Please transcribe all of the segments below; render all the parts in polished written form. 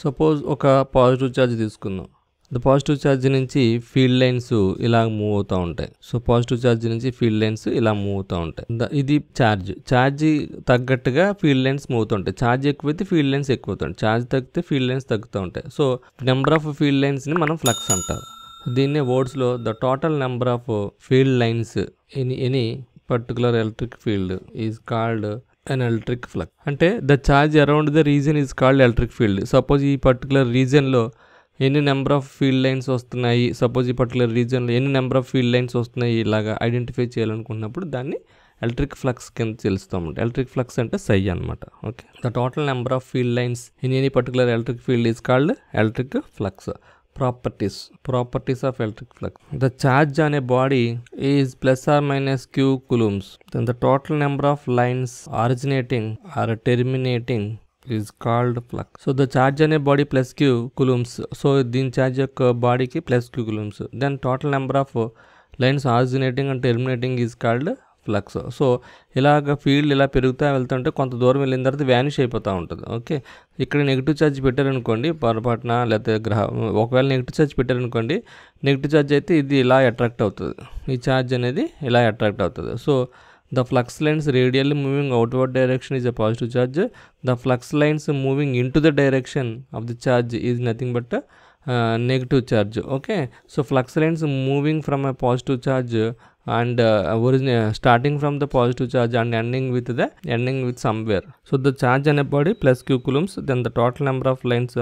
Suppose ఒక positive charge తీసుకుందాం. The positive charge నుంచి ఫీల్డ్ లైన్స్ ఇలా మూవ్ అవుతూ ఉంటాయి. సో పాజిటివ్ ఛార్జ్ నుంచి ఫీల్డ్ లైన్స్ ఇలా మూవ్ అవుతూ ఉంటాయి. ఇది ఛార్జ్ తగ్గట్టుగా ఫీల్డ్ లైన్స్ మూవ్ అవుతుంటాయి. ఛార్జ్ ఎక్కువైతే ఫీల్డ్ లైన్స్ ఎక్కువ అవుతాయి, ఛార్జ్ తగ్గితే ఫీల్డ్ లైన్స్ తగ్గుతూ ఉంటాయి. సో నెంబర్ ఆఫ్ ఫీల్డ్ లైన్స్ని మనం ఫ్లక్స్ అంటారు. దీన్నే వర్డ్స్లో the total number of field lines in any particular electric field is called an electric flux. అంటే the charge around the region is called electric field. Suppose ఈ particular రీజియన్లో ఎన్ని number of field lines వస్తున్నాయి, suppose ఈ particular రీజియన్లో ఎన్ని number of field lines వస్తున్నాయి ఇలాగా identify చేయాలనుకున్నప్పుడు దాన్ని ఎలక్ట్రిక్ ఫ్లక్స్ కింద తెలుస్తామంట. ఎలక్ట్రిక్ ఫ్లక్స్ అంటే సై అనమాట. Okay, the total number of field lines in any particular electric field is called electric flux. Properties of electric flux. The charge on a body is plus or minus q coulombs. Then the total number of lines originating or terminating is called flux. So the charge on a body plus q coulombs. So దీని charge యొక్క బాడీకి plus q coulombs. Then total number of lines originating and terminating is called flux. So ఇలాగ field ఇలా పెరుగుతూ వెళ్తుంటే కొంత దూరం వెళ్ళిన తర్వాత వ్యానిష్ అయిపోతూ ఉంటుంది. ఓకే, ఇక్కడ నెగిటివ్ ఛార్జ్ పెట్టారనుకోండి పొరపాటున, లేకపోతే ఒకవేళ నెగిటివ్ ఛార్జ్ పెట్టారనుకోండి, నెగిటివ్ ఛార్జ్ అయితే ఇది ఇలా అట్రాక్ట్ అవుతుంది, ఈ ఛార్జ్ అనేది ఇలా అట్రాక్ట్ అవుతుంది. So the flux lines radially moving outward direction is a positive charge. The flux lines moving in to the direction of the charge is nothing but negative charge. Okay, so flux lines moving from a positive charge and starting from the positive charge and ending with somewhere. So the charge on a body plus q coulombs, then the total number of lines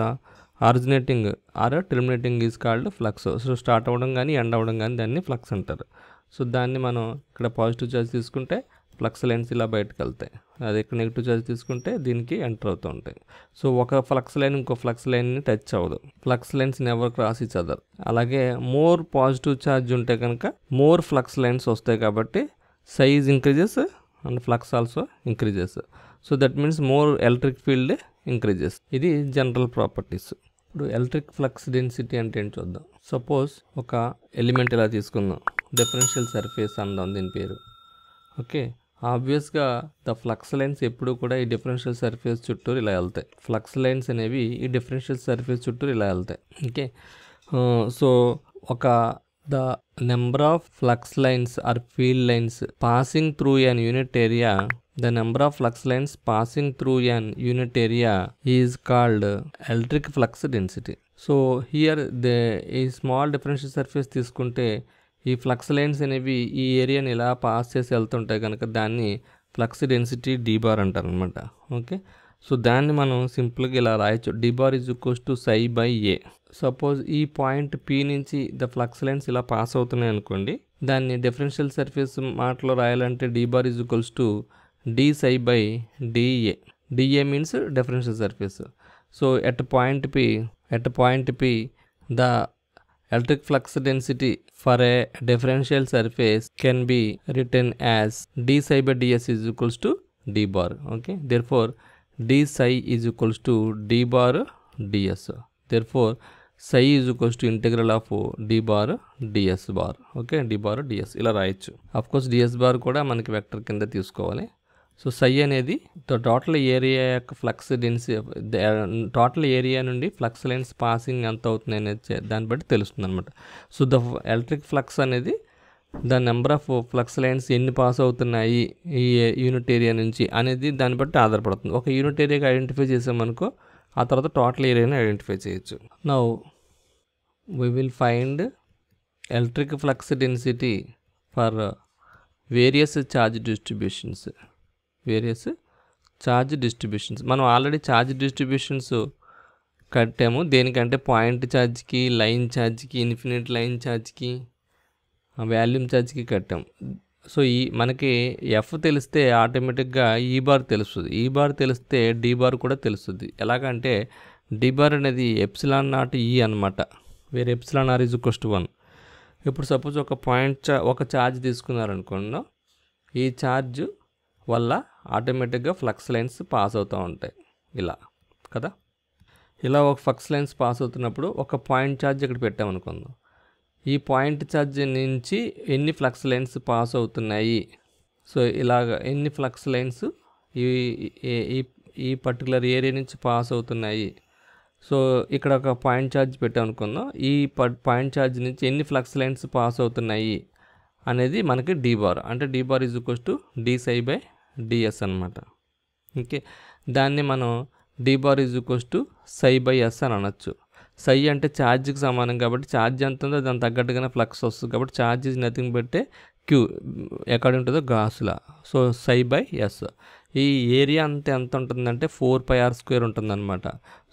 originating or terminating is called flux. So start అవడం కానీ end అవడం కానీ దాన్ని flux అంటారు. So దాన్ని మనం ఇక్కడ positive charge తీసుకుంటే ఫ్లక్స్ లైన్స్ ఇలా బయటకు వెళ్తాయి, అదే ఇక్కడ నెగిటివ్ ఛార్జ్ తీసుకుంటే దీనికి ఎంటర్ అవుతూ ఉంటాయి. సో ఒక ఫ్లక్స్ లైన్ ఇంకో ఫ్లక్స్ లైన్ని టచ్ అవ్వదు, flux lines never cross each other. అలాగే మోర్ పాజిటివ్ ఛార్జ్ ఉంటే కనుక మోర్ ఫ్లక్స్ లైన్స్ వస్తాయి, కాబట్టి size increases and flux also increases. So that means more electric field increases. ఇది జనరల్ ప్రాపర్టీస్. ఇప్పుడు ఎలక్ట్రిక్ ఫ్లక్స్ డెన్సిటీ అంటే ఏంటి చూద్దాం. సపోజ్ ఒక ఎలిమెంట్ ఇలా తీసుకుందాం, డిఫరెన్షియల్ సర్ఫేస్ అందాం దీని పేరు. ఓకే, ఆబ్వియస్గా ద ఫ్లక్స్ లైన్స్ ఎప్పుడు కూడా ఈ డిఫరెన్షియల్ సర్ఫేస్ చుట్టూ ఇలా వెళ్తాయి. ఫ్లక్స్ లైన్స్ అనేవి ఈ డిఫరెన్షియల్ సర్ఫేస్ చుట్టూ ఇలా వెళ్తాయి. Okay, so the number of flux lines or field lines passing through an unit area, the number of flux lines passing through an unit area is called electric flux density. So here a small differential surface తీసుకుంటే ఈ flux lines అనేవి ఈ ఏరియాని ఇలా pass చేసి వెళ్తుంటాయి కనుక దాన్ని flux density d bar అంటారు అనమాట. ఓకే, సో దాన్ని మనం సింపుల్గా ఇలా రాయొచ్చు, d bar is equals to psi by a. Suppose ఈ పాయింట్ P నుంచి ద ఫ్లక్స్ లైన్స్ ఇలా పాస్ అవుతున్నాయి అనుకోండి, దాన్ని డిఫరెన్షియల్ సర్ఫేస్ మాటలో రాయాలంటే d bar is equals to d psi by dA. dA means differential surface. So at point P the electric flux density for a differential surface can be written as d psi by ds is equals to d bar. Okay, therefore d psi is equals to d bar ds. Therefore psi is equals to integral of d bar ds bar. Okay, d bar ds ఇలా రాయొచ్చు. Of course ds bar కూడా మనకి vector కింద తీసుకోవాలి. So సై అనేది total area యొక్క flux density, total area నుండి flux lines passing ఎంత అవుతుంది అనేది దాన్ని బట్టి తెలుస్తుంది అనమాట. సో ద ఎలక్ట్రిక్ ఫ్లక్స్ అనేది the number of flux lines ఎన్ని పాస్ అవుతున్నాయి ఈ యూనిట్ ఏరియా నుంచి అనేది దాన్ని బట్టి ఆధారపడుతుంది. ఒక యూనిట్ ఏరియాకి ఐడెంటిఫై చేసామనుకో, ఆ తర్వాత టోటల్ ఏరియాని ఐడెంటిఫై చేయొచ్చు. Now we will find electric flux density for various charge distributions. మనం ఆల్రెడీ ఛార్జ్ డిస్ట్రిబ్యూషన్స్ కట్టాము. దేనికంటే పాయింట్ ఛార్జ్కి, లైన్ ఛార్జ్కి, ఇన్ఫినిట్ లైన్ ఛార్జ్కి, వాల్యూమ్ ఛార్జ్కి కట్టాము. సో మనకి ఎఫ్ తెలిస్తే ఆటోమేటిక్గా ఈ బార్ తెలుస్తుంది, ఈ బార్ తెలిస్తే డి బార్ కూడా తెలుస్తుంది. ఎలాగంటే డి బార్ అనేది ఎప్సిలాన్ నాట్ ఈ అనమాట, వేరే epsilon R is equals to 1. ఇప్పుడు సపోజ్ ఒక ఛార్జ్ తీసుకున్నారనుకోండి, ఈ ఛార్జ్ వల్ల ఆటోమేటిక్గా ఫ్లక్స్ లైన్స్ పాస్ అవుతూ ఉంటాయి ఇలా కదా. ఇలా ఒక ఫ్లక్స్ లైన్స్ పాస్ అవుతున్నప్పుడు ఒక పాయింట్ ఛార్జ్ ఇక్కడ పెట్టామనుకుందాం, ఈ పాయింట్ ఛార్జ్ నుంచి ఎన్ని ఫ్లక్స్ లైన్స్ పాస్ అవుతున్నాయి, సో ఇలాగ ఎన్ని ఫ్లక్స్ లైన్స్ ఈ పర్టికులర్ ఏరియా నుంచి పాస్ అవుతున్నాయి, సో ఇక్కడ ఒక పాయింట్ ఛార్జ్ పెట్టాం అనుకుందాం. ఈ పాయింట్ ఛార్జ్ నుంచి ఎన్ని ఫ్లక్స్ లైన్స్ పాస్ అవుతున్నాయి అనేది మనకి డి బార్, అంటే D bar is equals to D psi by DS అనమాట. ఓకే, దాన్ని మనం D bar is equals to psi by S అని అనొచ్చు. సై అంటే ఛార్జ్కి సమానం కాబట్టి ఛార్జ్ ఎంత ఉందో దానికి తగ్గట్టుగానే ఫ్లక్స్ వస్తుంది కాబట్టి charge is nothing but the Q ఎక్కడ ఉంటుందో గాసులా. So psi by S. ఈ ఏరియా అంతే ఎంత ఉంటుందంటే 4πr² ఉంటుందన్నమాట.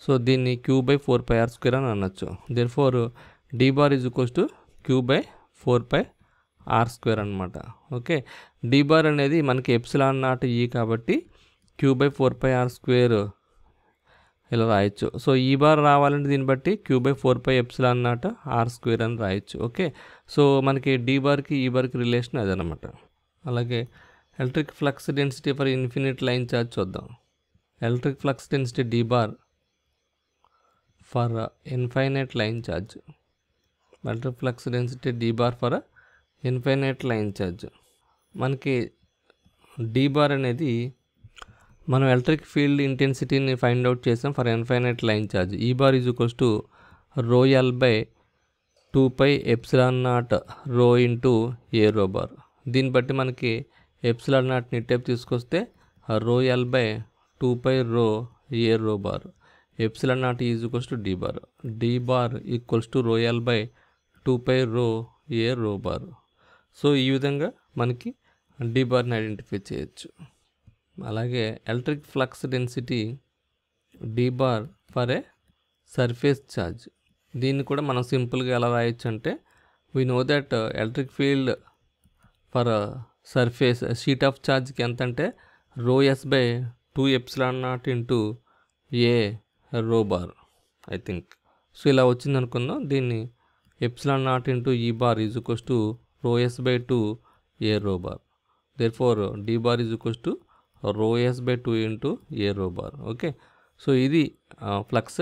సో దీన్ని క్యూ బై 4πr² అని అనొచ్చు. Therefore D bar is equals to Q by 4πr² అనమాట. ఓకే, డి బార్ అనేది మనకి ఎప్సిలాన్ నాట్ ఈ కాబట్టి క్యూ బై 4πr² ఇలా రాయొచ్చు. సో ఈ బార్ రావాలంటే దీన్ని బట్టి క్యూ బై 4πε0r² అని రాయొచ్చు. ఓకే, సో మనకి డి బార్కి ఈ బార్కి రిలేషన్ అదనమాట. అలాగే electric flux density for infinite line charge చూద్దాం. Electric flux density D bar for infinite line charge. Electric flux density D bar for infinite line charge. మనకి D bar అనేది మనం electric field ఇంటెన్సిటీని find out చేసాం for infinite line charge. E bar is equals to rho L by 2πε0 rho into A rho bar. దీన్ని బట్టి మనకి ε0 ఇటేపు తీసుకొస్తే రో L by 2π rho A rho bar. ε0 is equals to D bar. D bar equals to rho L by 2π rho A rho bar. So ఈ విధంగా మనకి D బార్ని identify చేయొచ్చు. అలాగే electric flux density D bar for a surface charge. దీన్ని కూడా మనం సింపుల్గా ఎలా రాయొచ్చు అంటే we know that electric field for surface sheet of ఛార్జ్కి ఎంత అంటే రో S by 2ε0 into A rho bar I think. So ఇలా వచ్చింది అనుకుందాం. దీన్ని ε0 into E bar is equals to rho S by 2 A rho bar. Therefore D bar is equals to rho S by 2 into A rho bar. Okay, so ఇది flux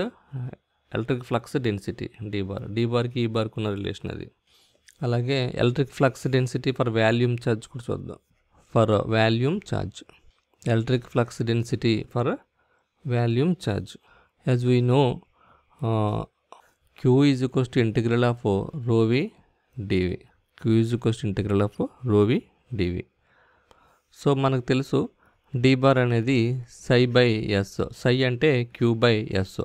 electric flux density D bar. D బార్కి E బార్కి ఉన్న relation అది. అలాగే electric flux density for volume charge కూడా చూద్దాం. For volume charge, electric flux density for volume charge. As we know Q is equals to integral of rho V D V. Q is equals to integral of rho V D V. So మనకు తెలుసు D bar అనేది సై by S. Psi అంటే Q by S.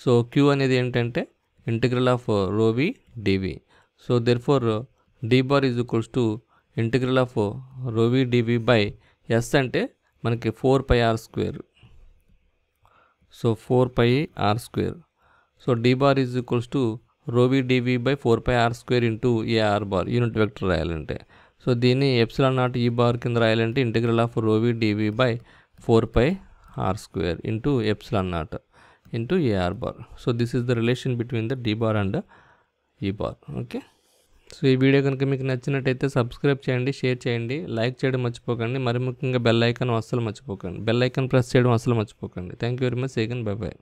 So Q అనేది ఏంటంటే integral of rho V D V. So therefore D bar is equals to integral of rho V D V by S అంటే మనకి 4πr². So 4πr². So D bar is equals to rho V D V by 4πr² into A R bar unit vector రాయాలంటే. So దీన్ని ε0 E bar కింద రాయాలంటే integral of rho V D V by 4πr² into ε0 into A R bar. So this is the relation between the D bar and E bar. Okay, so ఈ video కనుక మీకు నచ్చినట్టయితే subscribe చేయండి, share చేయండి, like చేయడం మర్చిపోకండి. మరి ముఖ్యంగా బెల్ ఐకాన్ అస్సలు మర్చిపోకండి. బెల్ ఐకాన్ ప్రెస్ చేయడం అస్సలు మర్చిపోకండి. Thank you very much. Again by by.